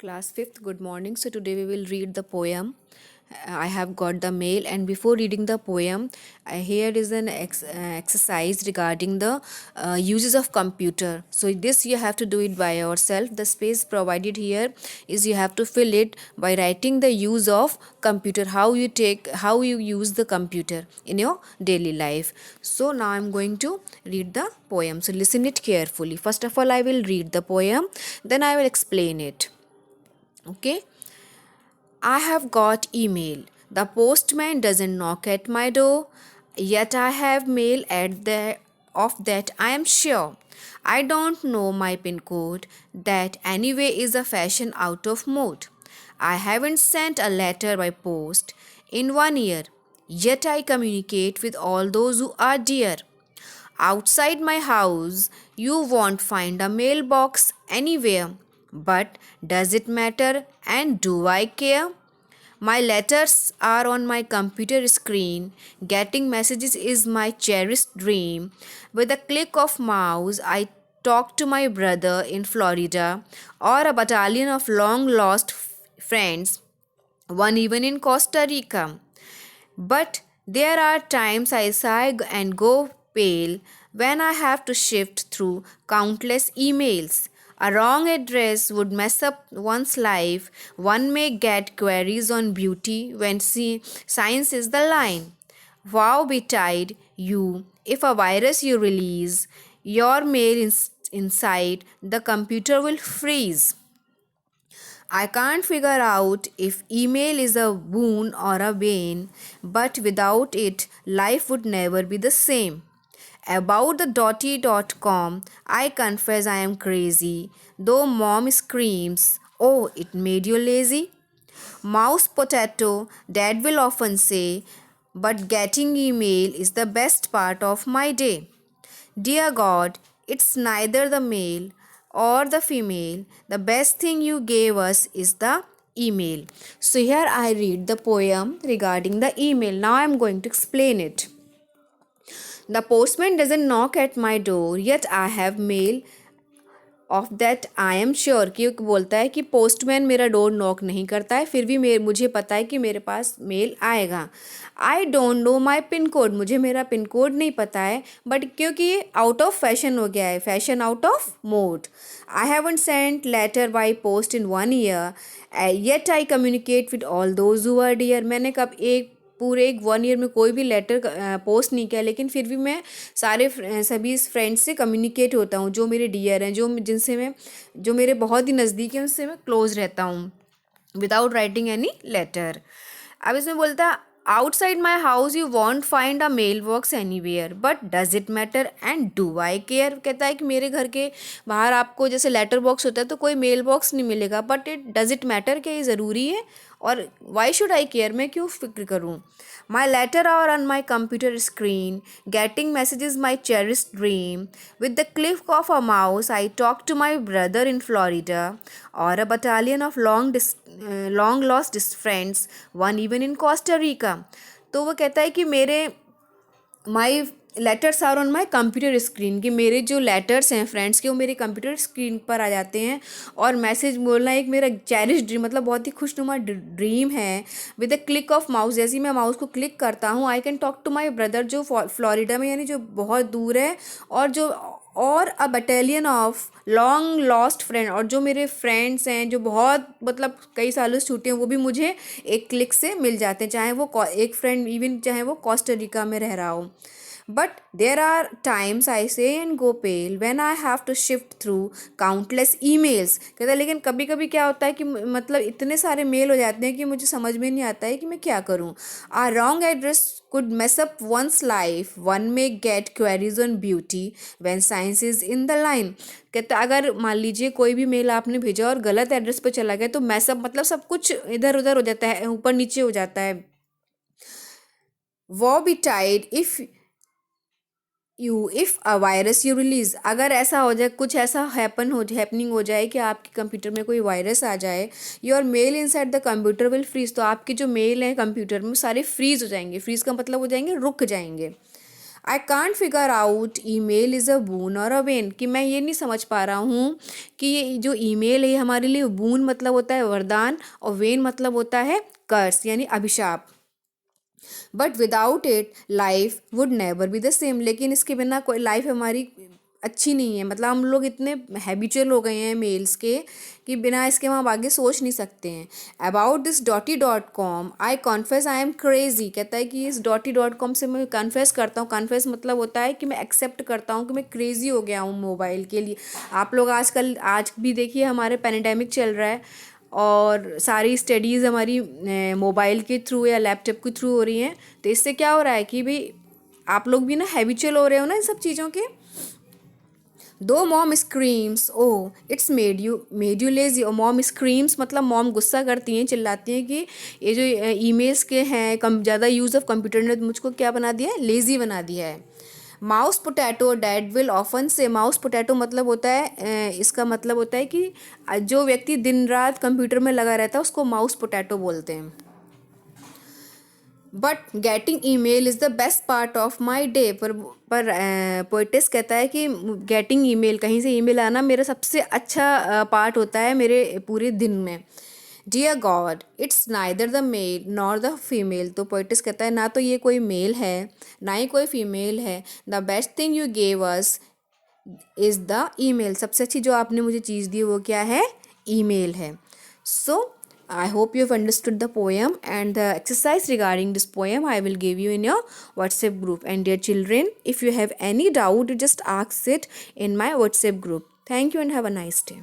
Class 5th, good morning. So, today we will read the poem. I have got the mail, and before reading the poem, here is an exercise regarding the uses of computer. So, this you have to do it by yourself. The space provided here is you have to fill it by writing the use of computer, how you use the computer in your daily life. So, now I'm going to read the poem. So, listen it carefully. First of all, I will read the poem, then I will explain it. Okay, I have got email. The postman doesn't knock at my door, yet I have mail at the of that I am sure. I don't know my pin code. That anyway is a fashion out of mode. I haven't sent a letter by post in 1 year, yet I communicate with all those who are dear. Outside my house, you won't find a mailbox anywhere. But does it matter and do I care? My letters are on my computer screen. Getting messages is my cherished dream. With a click of mouse, I talk to my brother in Florida or a battalion of long lost friends, one even in Costa Rica. But there are times I sigh and go pale when I have to shift through countless emails. A wrong address would mess up one's life. One may get queries on beauty when science is the line. Wow betide you if a virus you release, your mail inside the computer will freeze. I can't figure out if email is a boon or a bane, but without it, life would never be the same. About the dotty.com, I confess I am crazy, though mom screams, "Oh, it made you lazy." Mouse potato, dad will often say, but getting email is the best part of my day. Dear God, it's neither the male or the female. The best thing you gave us is the email. So, here I read the poem regarding the email. Now, I am going to explain it. The postman doesn't knock at my door, yet I have mail of that I am sure कि बोलता है कि postman मेरा door knock नहीं करता है, फिर भी मुझे पता है कि मेरे पास मेल आएगा. I don't know my pin code, मुझे मेरा पिन कोड नहीं पता है, बट क्योंकि ये आउट ऑफ फैशन हो गया है, fashion out of mode. I haven't sent letter by post in 1 year, yet I communicate with all those who are dear. मैंने कब पूरे 1 year में कोई भी लेटर पोस्ट नहीं किया, लेकिन फिर भी मैं सभी फ्रेंड्स से कम्युनिकेट होता हूँ जो मेरे डियर हैं, जो मेरे बहुत ही नज़दीक हैं, उनसे मैं क्लोज रहता हूँ विदाउट राइटिंग एनी लेटर. अब इसमें बोलता है outside my house you won't find a mail box anywhere, but does it matter and do I care. कहता है कि मेरे घर के बाहर आपको जैसे लेटर बॉक्स होता है तो कोई मेल बॉक्स नहीं मिलेगा, बट डज इट मैटर, क्या ये ज़रूरी है और वाई शुड आई केयर, मैं क्यों फिक्र करूँ. My letter are on my computer screen, getting messages my cherished dream. With the click of a mouse I talk to my brother in Florida और a battalion of long lost friends, one even in Costa Rica. तो वो कहता है कि my letters are on my computer screen, कि मेरे जो letters हैं फ्रेंड्स के वो मेरे कंप्यूटर स्क्रीन पर आ जाते हैं. और मैसेज बोलना एक मेरा चेरिश ड्रीम, मतलब बहुत ही खुशनुमा ड्रीम है. With the click of mouse, जैसे ही मैं माउस को क्लिक करता हूँ, I can talk to my brother जो फ्लोरिडा में, यानी जो बहुत दूर है, और a battalion of long lost friend, और जो मेरे फ्रेंड्स हैं जो बहुत मतलब कई सालों से छूटे हैं, वो भी मुझे एक क्लिक से मिल जाते हैं, चाहे वो एक फ्रेंड इवन चाहे वो कोस्टा रिका में रह रहा हो. But there are times I say and go pale when I have to shift through countless emails. कहता है लेकिन कभी कभी क्या होता है कि मतलब इतने सारे मेल हो जाते हैं कि मुझे समझ में नहीं आता है कि मैं क्या करूँ. A wrong address could mess up one's life. One may get queries on beauty when science is in the line. कहता अगर मान लीजिए कोई भी मेल आपने भेजा और गलत एड्रेस पर चला गया तो मैसअप मतलब सब कुछ इधर उधर हो जाता है, ऊपर नीचे हो जाता है. वो be tied if a virus you release, अगर ऐसा हो जाए, कुछ ऐसा हैपनिंग हो जाए कि आपके कंप्यूटर में कोई वायरस आ जाए, your mail inside the computer will freeze, तो आपके जो मेल हैं कंप्यूटर में सारे फ्रीज हो जाएंगे. फ्रीज का मतलब हो जाएंगे रुक जाएंगे. I can't figure out email is a boon और अ वेन, कि मैं ये नहीं समझ पा रहा हूँ कि ये जो ईमेल है हमारे लिए बून मतलब होता है वरदान और वेन मतलब होता है कर्स यानी अभिशाप। But without it life would never be the same, लेकिन इसके बिना कोई लाइफ हमारी अच्छी नहीं है। मतलब हम लोग इतने हैबिचुअल हो गए हैं मेल्स के कि बिना इसके हम आगे सोच नहीं सकते हैं। About this dotty dot com I confess I am crazy, कहता है कि इस डॉटी डॉट कॉम से मैं कन्फेस करता हूँ। कन्फेस मतलब होता है कि मैं एक्सेप्ट करता हूँ कि मैं क्रेजी हो गया हूँ मोबाइल के लिए। आप लोग आजकल आज भी देखिए हमारे पैंडेमिक चल रहा है और सारी स्टडीज़ हमारी मोबाइल के थ्रू या लैपटॉप के थ्रू हो रही हैं। तो इससे क्या हो रहा है कि भाई आप लोग भी ना हैबिचुअल हो रहे हो ना इन सब चीज़ों के। दो mom screams oh it's made you lazy, और मॉम स्क्रीम्स मतलब मॉम गुस्सा करती हैं, चिल्लाती हैं कि ये जो ईमेल्स के हैं कम ज़्यादा यूज़ ऑफ कंप्यूटर ने मुझको क्या बना दिया है, लेज़ी बना दिया है। Mouse potato dad will often से, माउस पोटैटो मतलब होता है इसका मतलब होता है कि जो व्यक्ति दिन रात कंप्यूटर में लगा रहता है उसको माउस पोटैटो बोलते हैं। But getting email is the best part of my day, पर पोइटिस कहता है कि गेटिंग ईमेल, कहीं से ईमेल आना मेरा सबसे अच्छा पार्ट होता है मेरे पूरे दिन में। Dear God it's neither the mail nor the female, तो पोइटिस कहता है ना तो ये कोई मेल है ना ही कोई फीमेल है। The best thing you gave us is the email, सबसे अच्छी जो आपने मुझे चीज़ दी वो क्या है, ईमेल है। सो I hope you have understood the poem, and the exercise regarding this poem I will give you in your WhatsApp group. And dear children, if you have any doubt, you just ask it in my WhatsApp group. Thank you and have a nice day.